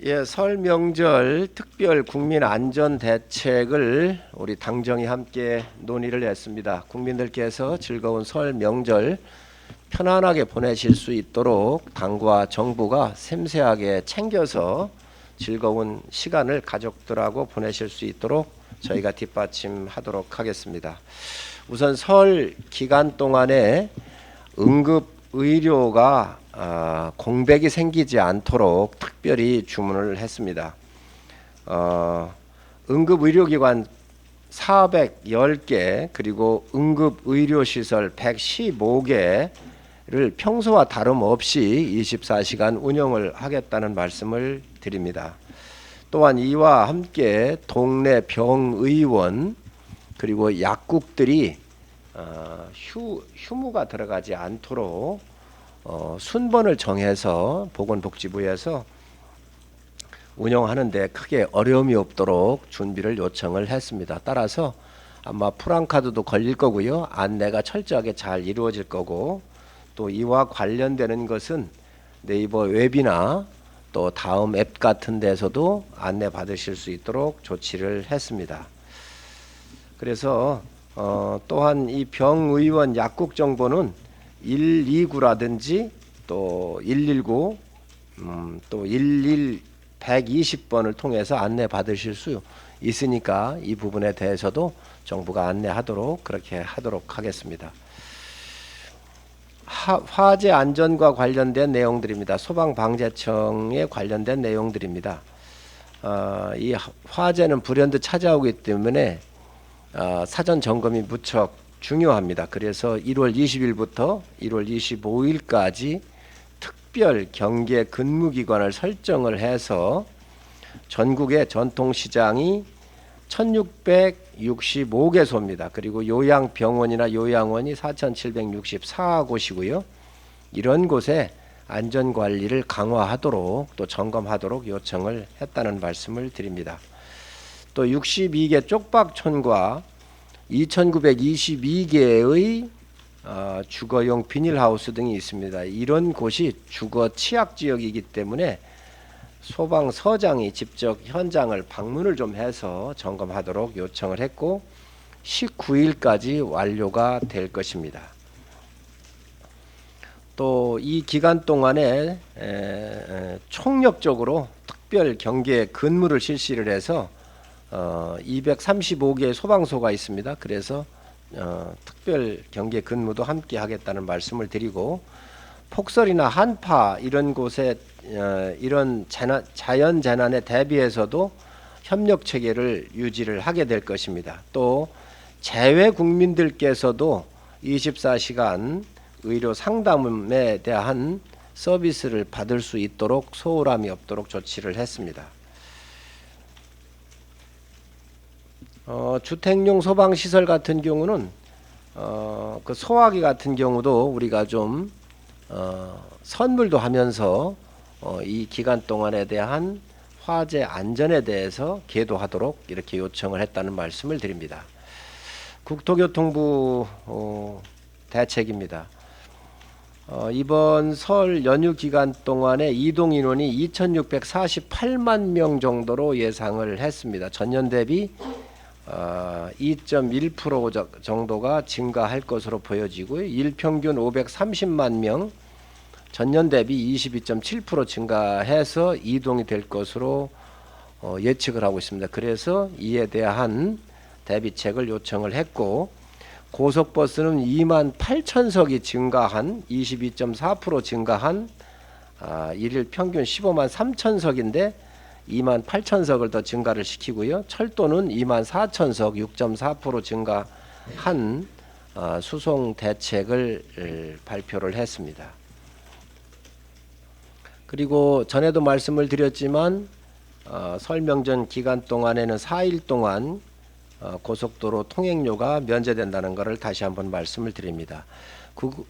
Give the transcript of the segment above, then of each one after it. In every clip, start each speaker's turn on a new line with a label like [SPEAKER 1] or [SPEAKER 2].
[SPEAKER 1] 예, 설 명절 특별 국민 안전 대책을 우리 당정이 함께 논의를 했습니다. 국민들께서 즐거운 설 명절 편안하게 보내실 수 있도록 당과 정부가 섬세하게 챙겨서 즐거운 시간을 가족들하고 보내실 수 있도록 저희가 뒷받침하도록 하겠습니다. 우선 설 기간 동안에 응급 의료가 공백이 생기지 않도록 특별히 주문을 했습니다. 응급의료기관 410개 그리고 응급의료시설 115개를 평소와 다름없이 24시간 운영을 하겠다는 말씀을 드립니다. 또한 이와 함께 동네 병의원 그리고 약국들이 휴무가 들어가지 않도록 순번을 정해서 보건복지부에서 운영하는데 크게 어려움이 없도록 준비를 요청을 했습니다. 따라서 아마 프랑카드도 걸릴 거고요. 안내가 철저하게 잘 이루어질 거고 또 이와 관련되는 것은 네이버 웹이나 또 다음 앱 같은 데서도 안내 받으실 수 있도록 조치를 했습니다. 그래서 또한 이 병의원 약국 정보는 129라든지 또 119, 또 120번을 통해서 안내 받으실 수 있으니까 이 부분에 대해서도 정부가 안내하도록 그렇게 하도록 하겠습니다. 화재 안전과 관련된 내용들입니다. 소방방재청에 관련된 내용들입니다. 이 화재는 불현듯 찾아오기 때문에 사전 점검이 무척 중요합니다. 그래서 1월 20일부터 1월 25일까지 특별 경계 근무기관을 설정을 해서 전국의 전통시장이 1665개소입니다. 그리고 요양병원이나 요양원이 4764곳이고요. 이런 곳에 안전관리를 강화하도록 또 점검하도록 요청을 했다는 말씀을 드립니다. 또 62개 쪽박촌과 2922개의 주거용 비닐하우스 등이 있습니다. 이런 곳이 주거 취약지역이기 때문에 소방서장이 직접 현장을 방문을 좀 해서 점검하도록 요청을 했고 19일까지 완료가 될 것입니다. 또 이 기간 동안에 총력적으로 특별 경계 근무를 실시를 해서 235개의 소방서가 있습니다. 그래서 특별 경계 근무도 함께 하겠다는 말씀을 드리고 폭설이나 한파 이런 곳에 이런 자연 재난에 대비해서도 협력 체계를 유지를 하게 될 것입니다. 또 재외 국민들께서도 24시간 의료 상담에 대한 서비스를 받을 수 있도록 소홀함이 없도록 조치를 했습니다. 주택용 소방시설 같은 경우는 그 소화기 같은 경우도 우리가 좀 선물도 하면서 이 기간 동안에 대한 화재 안전에 대해서 계도하도록 이렇게 요청을 했다는 말씀을 드립니다. 국토교통부 대책입니다. 이번 설 연휴 기간 동안에 이동 인원이 2648만 명 정도로 예상을 했습니다. 전년 대비 2.1% 정도가 증가할 것으로 보여지고요. 일평균 530만 명, 전년 대비 22.7% 증가해서 이동이 될 것으로 예측을 하고 있습니다. 그래서 이에 대한 대비책을 요청을 했고 고속버스는 28,000석이 증가한 22.4% 증가한 일일 평균 15만 3천석인데 28,000석을 더 증가를 시키고요. 철도는 24,000석 6.4% 증가한 수송 대책을 발표를 했습니다. 그리고 전에도 말씀을 드렸지만 설 명절 기간 동안에는 4일 동안 고속도로 통행료가 면제된다는 것을 다시 한번 말씀을 드립니다.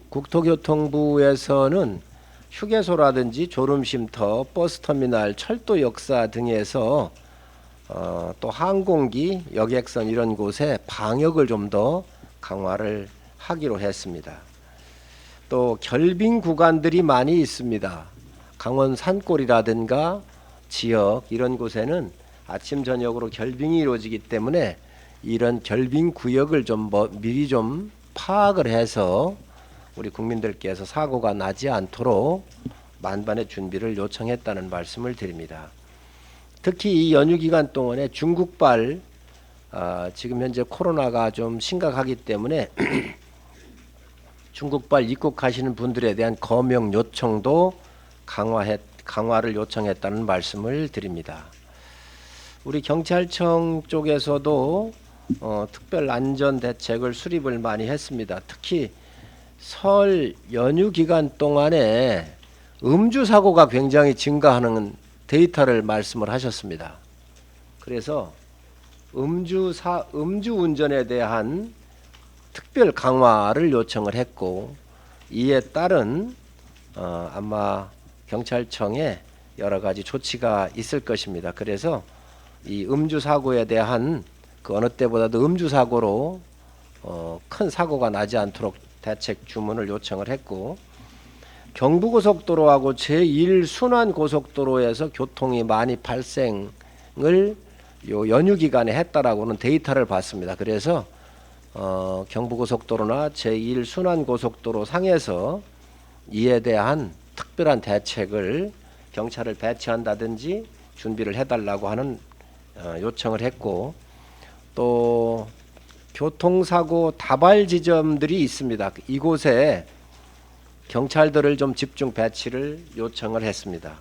[SPEAKER 1] 국토교통부에서는 휴게소라든지 졸음쉼터, 버스터미널, 철도 역사 등에서 또 항공기, 여객선 이런 곳에 방역을 좀 더 강화를 하기로 했습니다. 또 결빙 구간들이 많이 있습니다. 강원 산골이라든가 지역 이런 곳에는 아침 저녁으로 결빙이 이루어지기 때문에 이런 결빙 구역을 좀 미리 좀 파악을 해서 우리 국민들께서 사고가 나지 않도록 만반의 준비를 요청했다는 말씀을 드립니다. 특히 이 연휴 기간 동안에 중국발 지금 현재 코로나가 좀 심각하기 때문에 중국발 입국하시는 분들에 대한 검역 요청도 강화를 요청했다는 말씀을 드립니다. 우리 경찰청 쪽에서도 특별 안전 대책을 수립을 많이 했습니다. 특히 설 연휴 기간 동안에 음주 사고가 굉장히 증가하는 데이터를 말씀을 하셨습니다. 그래서 음주 운전에 대한 특별 강화를 요청을 했고, 이에 따른 아마 경찰청에 여러 가지 조치가 있을 것입니다. 그래서 이 음주 사고에 대한 그 어느 때보다도 음주 사고로 큰 사고가 나지 않도록 대책 주문을 요청을 했고, 경부고속도로하고 제1순환 고속도로에서 교통이 많이 발생을 요 연휴 기간에 했다라고는 데이터를 봤습니다. 그래서 경부고속도로나 제1순환 고속도로 상에서 이에 대한 특별한 대책을 경찰을 배치한다든지 준비를 해달라고 하는 요청을 했고, 또 교통사고 다발 지점들이 있습니다. 이곳에 경찰들을 좀 집중 배치를 요청을 했습니다.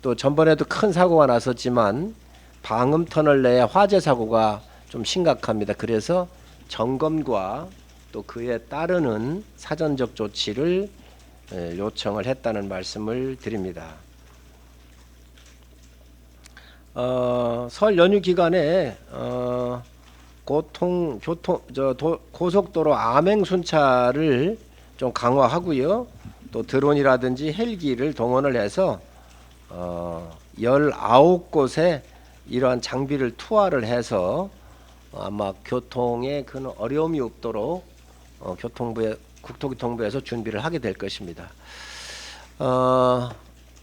[SPEAKER 1] 또 전번에도 큰 사고가 났었지만 방음터널 내에 화재 사고가 좀 심각합니다. 그래서 점검과 또 그에 따르는 사전적 조치를 요청을 했다는 말씀을 드립니다. 설 연휴 기간에 고속도로 암행 순찰을 좀 강화하고요. 또 드론이라든지 헬기를 동원을 해서 19곳에 이러한 장비를 투하를 해서 아마 교통에 큰 어려움이 없도록 국토교통부에서 준비를 하게 될 것입니다.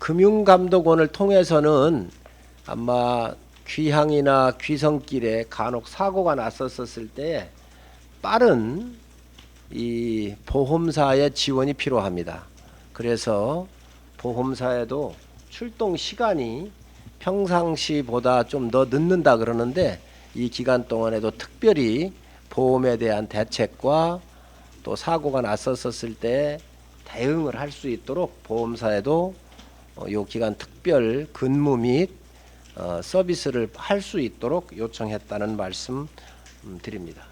[SPEAKER 1] 금융감독원을 통해서는 아마 귀향이나 귀성길에 간혹 사고가 났었을 때 빠른 이 보험사의 지원이 필요합니다. 그래서 보험사에도 출동 시간이 평상시보다 좀 더 늦는다 그러는데, 이 기간 동안에도 특별히 보험에 대한 대책과 또 사고가 났었을 때 대응을 할 수 있도록 보험사에도 이 기간 특별 근무 및 서비스를 할 수 있도록 요청했다는 말씀 드립니다.